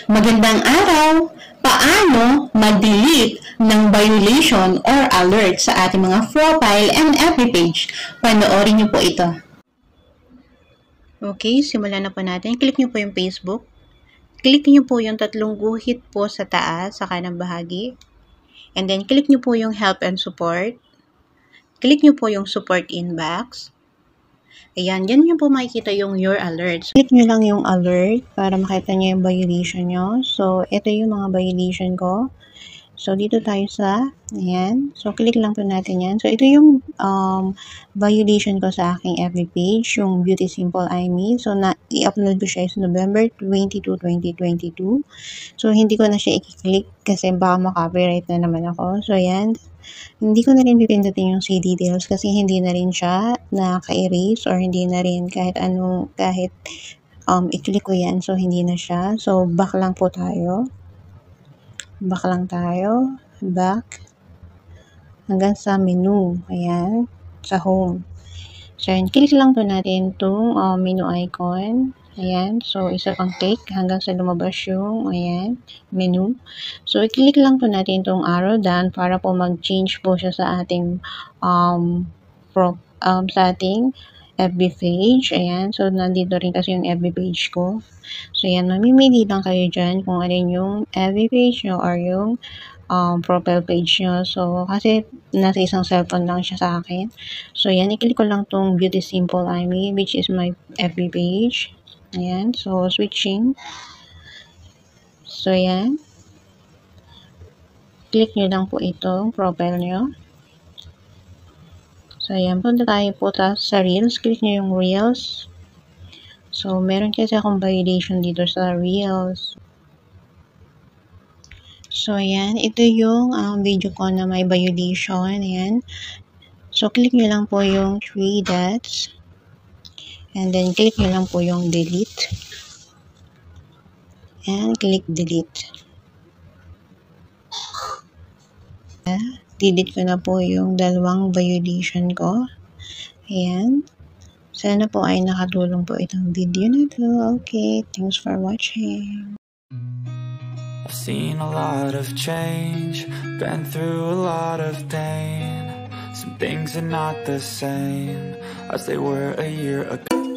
Magandang araw! Paano mag-delete ng violation or alert sa ating mga profile and FB page? Panoorin niyo po ito. Okay, simulan na po natin. Click niyo po yung Facebook. Click niyo po yung tatlong guhit po sa taas, sa kanang bahagi. And then, click niyo po yung help and support. Click niyo po yung support inbox. Ayan, dyan nyo po makikita yung your alerts. Click nyo lang yung alert para makita nyo yung violation nyo. So, ito yung mga violation ko. So, dito tayo sa, ayan. So, click lang po natin yan. So, ito yung violation ko sa aking FB page, yung Beauty Simple Amy. So, i-upload ko siya sa November 22, 2022. So, hindi ko na siya i-click kasi baka makopyright na naman ako. So, ayan. Hindi ko na rin pipindutin yung see details kasi hindi na rin siya naka-erase or hindi na rin kahit i-click ko yan. So, hindi na siya. So, back lang po tayo. Back lang tayo. Back. Hanggang sa menu. Ayan. Sa home. So, yun. Click lang po natin itong menu icon. Ayan. So, isa pang click hanggang sa lumabas yung, ayan, menu. So, i-click lang po natin itong arrow down para po mag-change po siya sa ating, sa ating FB page. Ayan. So, nandito rin kasi yung FB page ko. So, ayan. Mamimili lang kayo dyan kung alin yung FB page nyo or yung profile page nyo. So, kasi nasa isang cellphone lang siya sa akin. So, ayan. I-click ko lang itong Beauty Simple Amy, which is my FB page. Ayan. So, switching. So, ayan. Click nyo lang po itong profile nyo. So, ayan. Punta tayo po sa Reels. Click nyo yung Reels. So, meron kasi akong violation dito sa Reels. So, ayan. Ito yung video ko na may violation. Ayan. So, click nyo lang po yung 3 dots. And then, click nyo lang po yung delete. And click delete. Delete ko na po yung dalawang violation ko. Ayan. Sana po ay nakatulong po itong video na to. Okay. Thanks for watching. I've seen a lot of change, been through a lot of pain. Some things are not the same as they were a year ago.